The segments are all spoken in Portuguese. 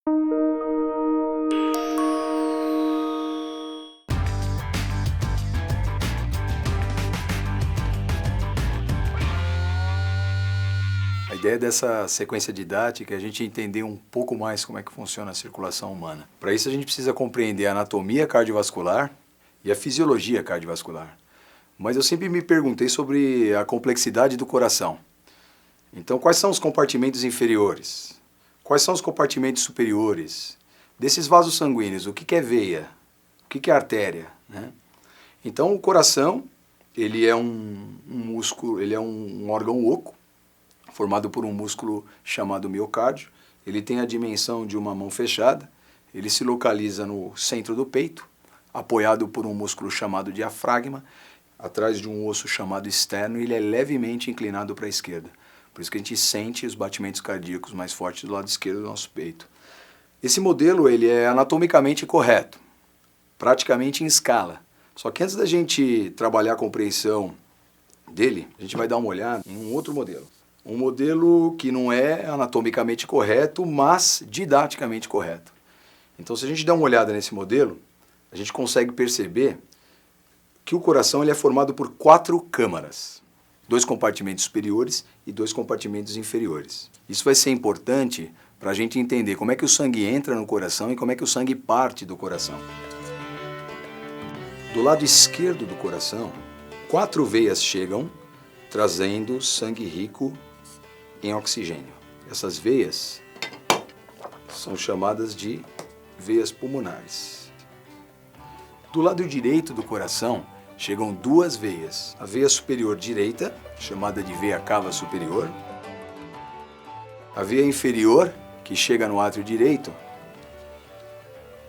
A ideia dessa sequência didática é a gente entender um pouco mais como é que funciona a circulação humana. Para isso a gente precisa compreender a anatomia cardiovascular e a fisiologia cardiovascular. Mas eu sempre me perguntei sobre a complexidade do coração. Então, quais são os compartimentos inferiores? Quais são os compartimentos superiores? Desses vasos sanguíneos, o que é veia? O que é artéria? Né? Então, o coração, ele é um músculo, ele é um órgão oco, formado por um músculo chamado miocárdio. Ele tem a dimensão de uma mão fechada, ele se localiza no centro do peito, apoiado por um músculo chamado diafragma, atrás de um osso chamado externo, e ele é levemente inclinado para a esquerda. Por isso que a gente sente os batimentos cardíacos mais fortes do lado esquerdo do nosso peito. Esse modelo ele é anatomicamente correto, praticamente em escala. Só que antes da gente trabalhar a compreensão dele, a gente vai dar uma olhada em um outro modelo. Um modelo que não é anatomicamente correto, mas didaticamente correto. Então, se a gente der uma olhada nesse modelo, a gente consegue perceber que o coração ele é formado por 4 câmaras. 2 compartimentos superiores e 2 compartimentos inferiores. Isso vai ser importante para a gente entender como é que o sangue entra no coração e como é que o sangue parte do coração. Do lado esquerdo do coração, 4 veias chegam trazendo sangue rico em oxigênio. Essas veias são chamadas de veias pulmonares. Do lado direito do coração chegam 2 veias. A veia superior direita, chamada de veia cava superior. A veia inferior, que chega no átrio direito.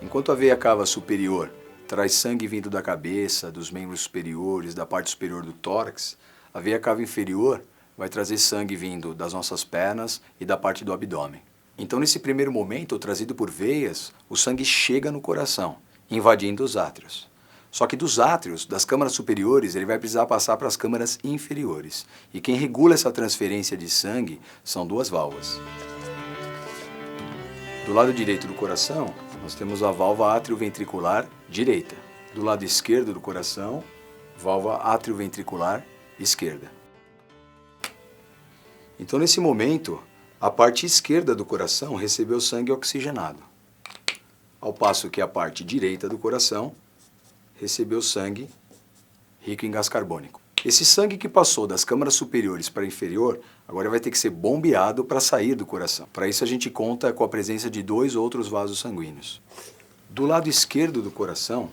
Enquanto a veia cava superior traz sangue vindo da cabeça, dos membros superiores, da parte superior do tórax, a veia cava inferior vai trazer sangue vindo das nossas pernas e da parte do abdômen. Então, nesse primeiro momento, trazido por veias, o sangue chega no coração, invadindo os átrios. Só que dos átrios, das câmaras superiores, ele vai precisar passar para as câmaras inferiores. E quem regula essa transferência de sangue são 2 válvulas. Do lado direito do coração, nós temos a válvula atrioventricular direita. Do lado esquerdo do coração, válvula atrioventricular esquerda. Então, nesse momento, a parte esquerda do coração recebeu sangue oxigenado, ao passo que a parte direita do coração recebeu sangue rico em gás carbônico. Esse sangue que passou das câmaras superiores para a inferior, agora vai ter que ser bombeado para sair do coração. Para isso a gente conta com a presença de 2 outros vasos sanguíneos. Do lado esquerdo do coração,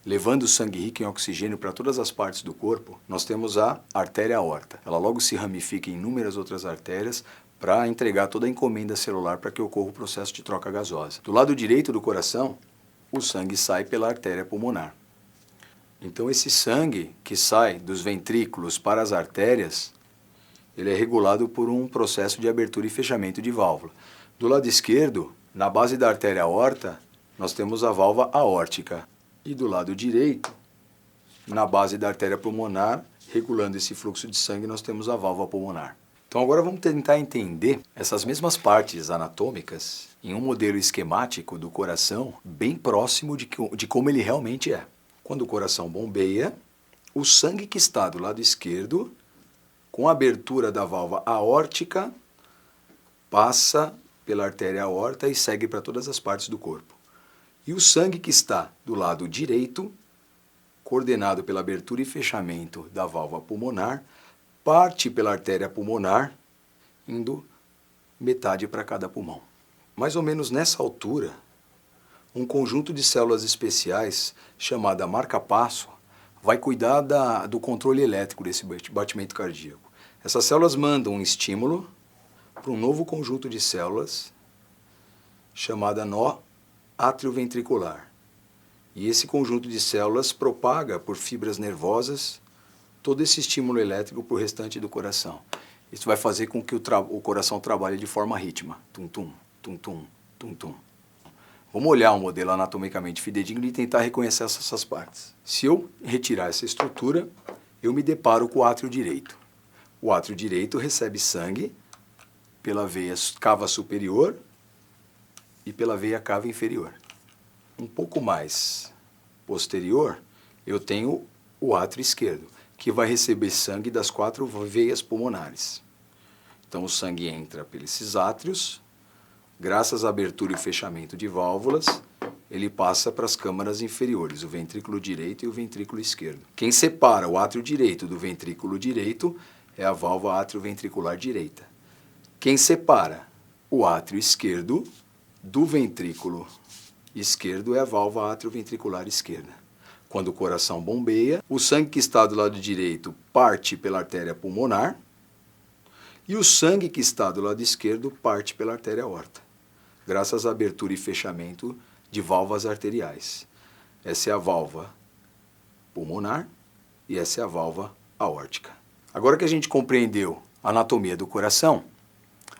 levando o sangue rico em oxigênio para todas as partes do corpo, nós temos a artéria aorta. Ela logo se ramifica em inúmeras outras artérias para entregar toda a encomenda celular para que ocorra o processo de troca gasosa. Do lado direito do coração, o sangue sai pela artéria pulmonar. Então esse sangue que sai dos ventrículos para as artérias, ele é regulado por um processo de abertura e fechamento de válvula. Do lado esquerdo, na base da artéria aorta, nós temos a válvula aórtica. E do lado direito, na base da artéria pulmonar, regulando esse fluxo de sangue, nós temos a válvula pulmonar. Então agora vamos tentar entender essas mesmas partes anatômicas em um modelo esquemático do coração bem próximo de como ele realmente é. Quando o coração bombeia, o sangue que está do lado esquerdo, com a abertura da válvula aórtica, passa pela artéria aorta e segue para todas as partes do corpo. E o sangue que está do lado direito, coordenado pela abertura e fechamento da válvula pulmonar, parte pela artéria pulmonar, indo metade para cada pulmão. Mais ou menos nessa altura, um conjunto de células especiais, chamada marca-passo, vai cuidar do controle elétrico desse batimento cardíaco. Essas células mandam um estímulo para um novo conjunto de células, chamada nó atrioventricular. E esse conjunto de células propaga por fibras nervosas todo esse estímulo elétrico para o restante do coração. Isso vai fazer com que o coração trabalhe de forma rítmica. Tum-tum, tum-tum, tum-tum. Vamos olhar um modelo anatomicamente fidedigno e tentar reconhecer essas partes. Se eu retirar essa estrutura, eu me deparo com o átrio direito. O átrio direito recebe sangue pela veia cava superior e pela veia cava inferior. Um pouco mais posterior, eu tenho o átrio esquerdo, que vai receber sangue das 4 veias pulmonares. Então o sangue entra pelos átrios, graças à abertura e fechamento de válvulas, ele passa para as câmaras inferiores, o ventrículo direito e o ventrículo esquerdo. Quem separa o átrio direito do ventrículo direito é a válvula atrioventricular direita. Quem separa o átrio esquerdo do ventrículo esquerdo é a válvula atrioventricular esquerda. Quando o coração bombeia, o sangue que está do lado direito parte pela artéria pulmonar e o sangue que está do lado esquerdo parte pela artéria aorta, graças à abertura e fechamento de válvulas arteriais. Essa é a válvula pulmonar e essa é a válvula aórtica. Agora que a gente compreendeu a anatomia do coração,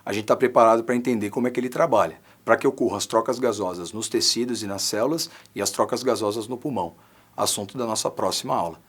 a gente está preparado para entender como é que ele trabalha, para que ocorram as trocas gasosas nos tecidos e nas células e as trocas gasosas no pulmão, assunto da nossa próxima aula.